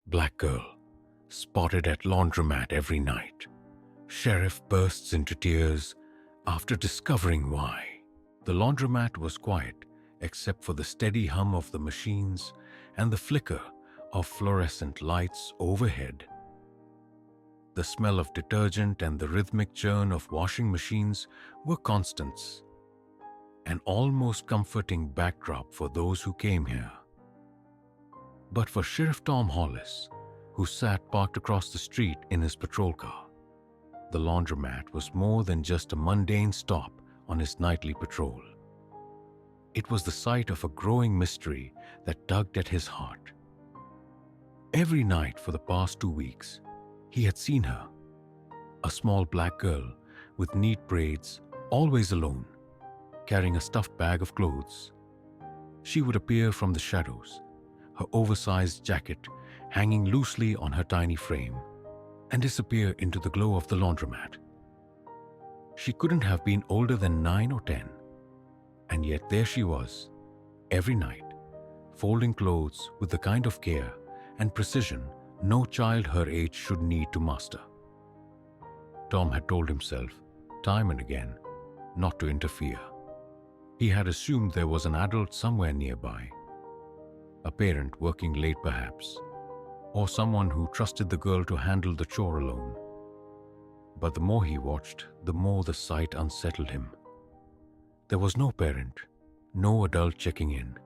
Black girl, spotted at laundromat every night. Sheriff bursts into tears after discovering why. The laundromat was quiet except for the steady hum of the machines and the flicker of fluorescent lights overhead. The smell of detergent and the rhythmic churn of washing machines were constants, an almost comforting backdrop for those who came here. But for Sheriff Tom Hollis, who sat parked across the street in his patrol car, the laundromat was more than just a mundane stop on his nightly patrol. It was the site of a growing mystery that tugged at his heart. Every night for the past 2 weeks, he had seen her, a small black girl with neat braids, always alone, carrying a stuffed bag of clothes. She would appear from the shadows, her oversized jacket hanging loosely on her tiny frame, and disappear into the glow of the laundromat. She couldn't have been older than 9 or 10, and yet there she was, every night, folding clothes with the kind of care and precision no child her age should need to master. Tom had told himself, time and again, not to interfere. He had assumed there was an adult somewhere nearby, a parent working late perhaps, or someone who trusted the girl to handle the chore alone. But the more he watched, the more the sight unsettled him. There was no parent, no adult checking in.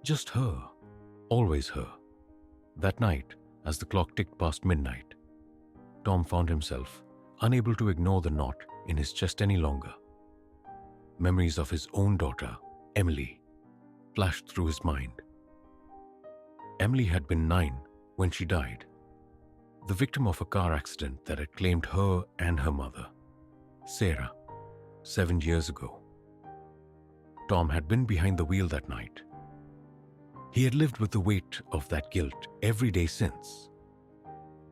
Just her, always her. That night, as the clock ticked past midnight, Tom found himself unable to ignore the knot in his chest any longer. Memories of his own daughter, Emily, flashed through his mind. Emily had been 9 when she died, the victim of a car accident that had claimed her and her mother, Sarah, 7 years ago. Tom had been behind the wheel that night. He had lived with the weight of that guilt every day since,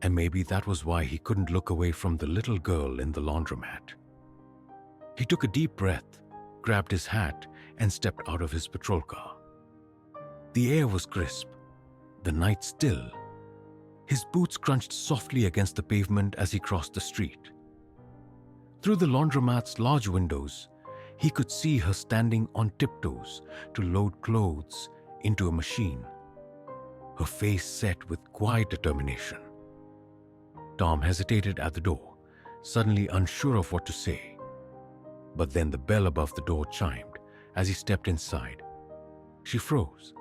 and maybe that was why he couldn't look away from the little girl in the laundromat. He took a deep breath, grabbed his hat, and stepped out of his patrol car. The air was crisp, the night still. His boots crunched softly against the pavement as he crossed the street. Through the laundromat's large windows, he could see her standing on tiptoes to load clothes into a machine, her face set with quiet determination. Tom hesitated at the door, suddenly unsure of what to say. But then the bell above the door chimed as he stepped inside. She froze,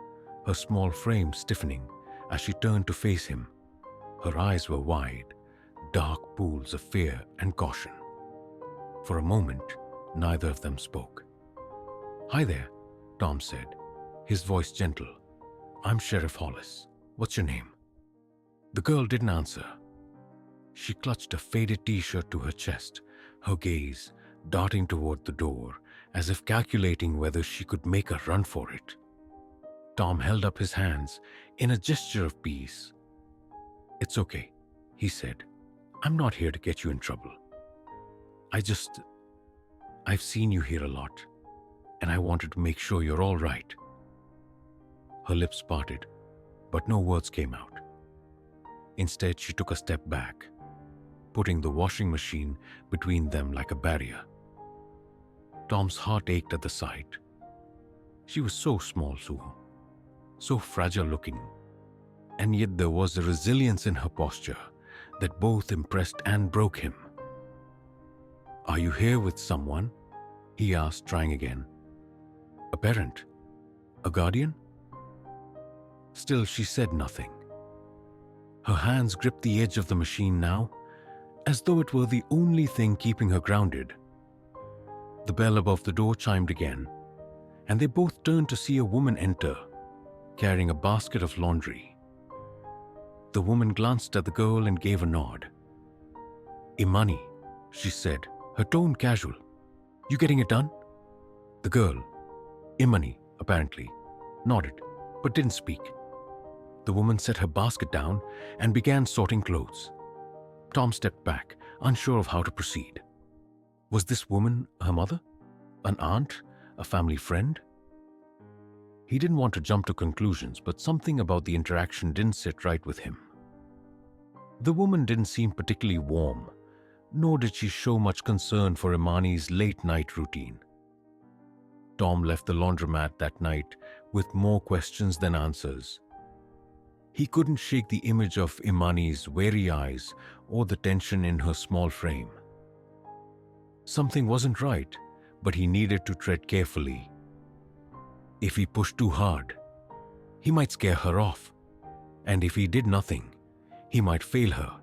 her small frame stiffening as she turned to face him. Her eyes were wide, dark pools of fear and caution. For a moment, neither of them spoke. "Hi there," Tom said, his voice gentle. "I'm Sheriff Hollis. What's your name?" The girl didn't answer. She clutched a faded t-shirt to her chest, her gaze darting toward the door, as if calculating whether she could make a run for it. Tom held up his hands in a gesture of peace. "It's okay," he said. "I'm not here to get you in trouble. I've seen you here a lot, and I wanted to make sure you're all right." Her lips parted, but no words came out. Instead, she took a step back, putting the washing machine between them like a barrier. Tom's heart ached at the sight. She was so small, so fragile looking, and yet there was a resilience in her posture that both impressed and broke him. "Are you here with someone?" he asked, trying again. "A parent? A guardian?" Still, she said nothing. Her hands gripped the edge of the machine now, as though it were the only thing keeping her grounded. The bell above the door chimed again, and they both turned to see a woman enter, carrying a basket of laundry. The woman glanced at the girl and gave a nod. "Imani," she said, her tone casual. "You getting it done?" The girl, Imani, apparently, nodded, but didn't speak. The woman set her basket down and began sorting clothes. Tom stepped back, unsure of how to proceed. Was this woman her mother? An aunt? A family friend? He didn't want to jump to conclusions, but something about the interaction didn't sit right with him. The woman didn't seem particularly warm, nor did she show much concern for Imani's late-night routine. Tom left the laundromat that night with more questions than answers. He couldn't shake the image of Imani's wary eyes or the tension in her small frame. Something wasn't right, but he needed to tread carefully. If he pushed too hard, he might scare her off, and if he did nothing, he might fail her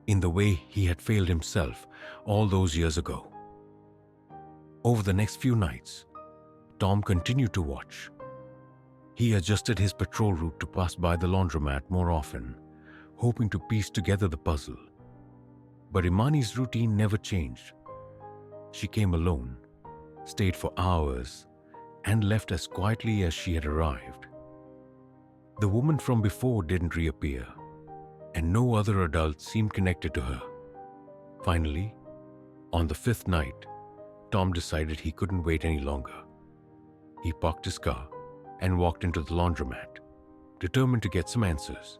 in the way he had failed himself all those years ago. Over the next few nights, Tom continued to watch. He adjusted his patrol route to pass by the laundromat more often, hoping to piece together the puzzle. But Imani's routine never changed. She came alone, stayed for hours, and left as quietly as she had arrived. The woman from before didn't reappear, and no other adult seemed connected to her. Finally, on the fifth night, Tom decided he couldn't wait any longer. He parked his car and walked into the laundromat, determined to get some answers.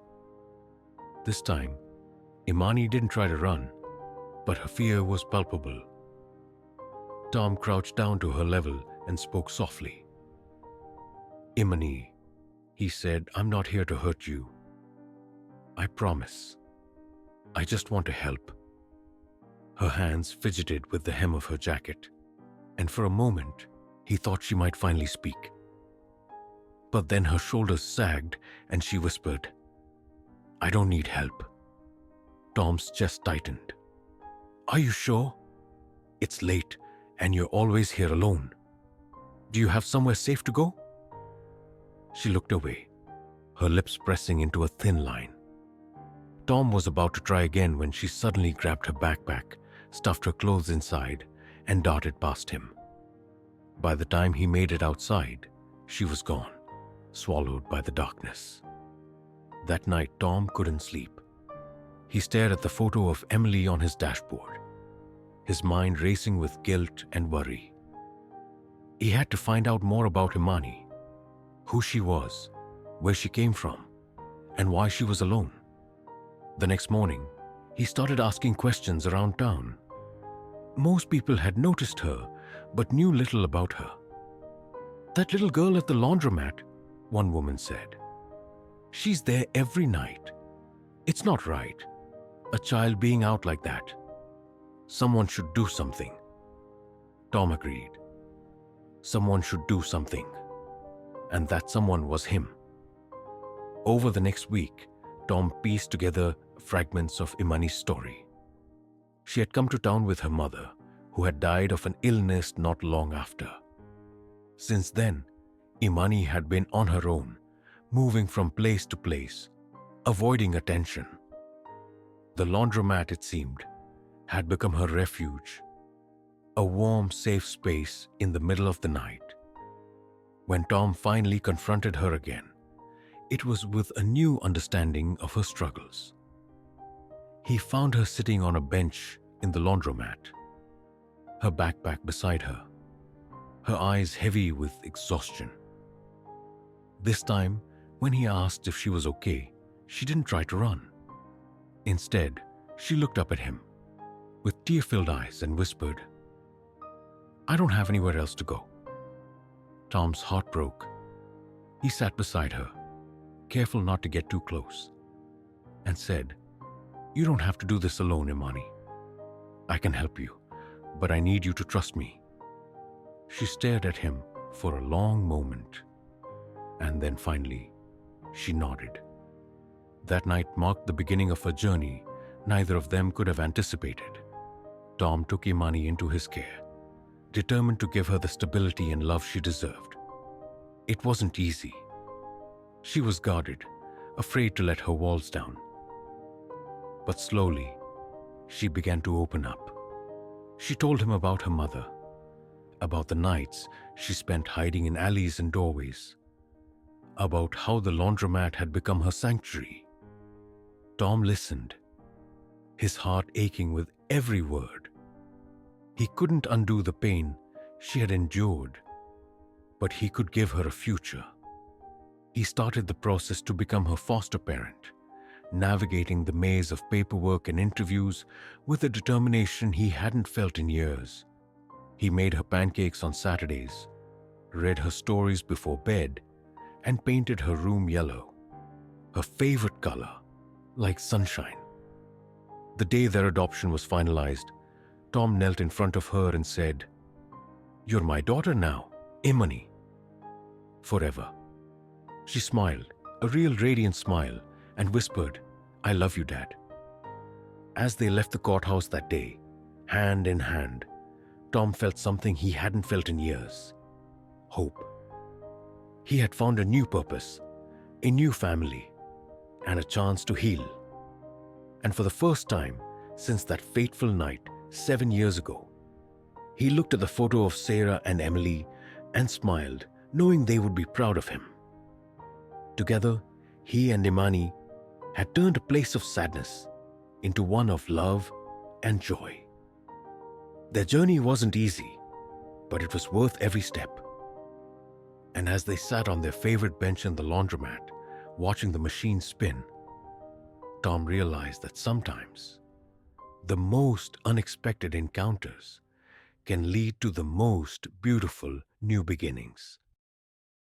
This time, Imani didn't try to run, but her fear was palpable. Tom crouched down to her level and spoke softly. "Imani," he said, "I'm not here to hurt you. I promise. I just want to help." Her hands fidgeted with the hem of her jacket, and for a moment, he thought she might finally speak. But then her shoulders sagged and she whispered, "I don't need help." Tom's chest tightened. "Are you sure? It's late and you're always here alone. Do you have somewhere safe to go?" She looked away, her lips pressing into a thin line. Tom was about to try again when she suddenly grabbed her backpack, stuffed her clothes inside, and darted past him. By the time he made it outside, she was gone, swallowed by the darkness. That night, Tom couldn't sleep. He stared at the photo of Emily on his dashboard, his mind racing with guilt and worry. He had to find out more about Imani, who she was, where she came from, and why she was alone. The next morning, he started asking questions around town. Most people had noticed her, but knew little about her. "That little girl at the laundromat," one woman said. "She's there every night. It's not right. A child being out like that. Someone should do something." Tom agreed. Someone should do something. And that someone was him. Over the next week, Tom pieced together fragments of Imani's story. She had come to town with her mother, who had died of an illness not long after. Since then, Imani had been on her own, moving from place to place, avoiding attention. The laundromat, it seemed, had become her refuge, a warm, safe space in the middle of the night. When Tom finally confronted her again, it was with a new understanding of her struggles. He found her sitting on a bench in the laundromat, her backpack beside her, her eyes heavy with exhaustion. This time, when he asked if she was okay, she didn't try to run. Instead, she looked up at him with tear-filled eyes and whispered, "I don't have anywhere else to go." Tom's heart broke. He sat beside her, careful not to get too close, and said, "You don't have to do this alone, Imani. I can help you, but I need you to trust me." She stared at him for a long moment, and then finally, she nodded. That night marked the beginning of a journey neither of them could have anticipated. Tom took Imani into his care, determined to give her the stability and love she deserved. It wasn't easy. She was guarded, afraid to let her walls down. But slowly, she began to open up. She told him about her mother, about the nights she spent hiding in alleys and doorways, about how the laundromat had become her sanctuary. Tom listened, his heart aching with every word. He couldn't undo the pain she had endured, but he could give her a future, He started the process to become her foster parent, navigating the maze of paperwork and interviews with a determination he hadn't felt in years. He made her pancakes on Saturdays, read her stories before bed, and painted her room yellow, her favorite color, like sunshine. The day their adoption was finalized, Tom knelt in front of her and said, "You're my daughter now, Imani, forever." She smiled, a real radiant smile, and whispered, "I love you, Dad." As they left the courthouse that day, hand in hand, Tom felt something he hadn't felt in years: hope. He had found a new purpose, a new family, and a chance to heal. And for the first time since that fateful night 7 years ago, he looked at the photo of Sarah and Emily and smiled, knowing they would be proud of him. Together, he and Imani had turned a place of sadness into one of love and joy. Their journey wasn't easy, but it was worth every step. And as they sat on their favorite bench in the laundromat, watching the machine spin, Tom realized that sometimes the most unexpected encounters can lead to the most beautiful new beginnings.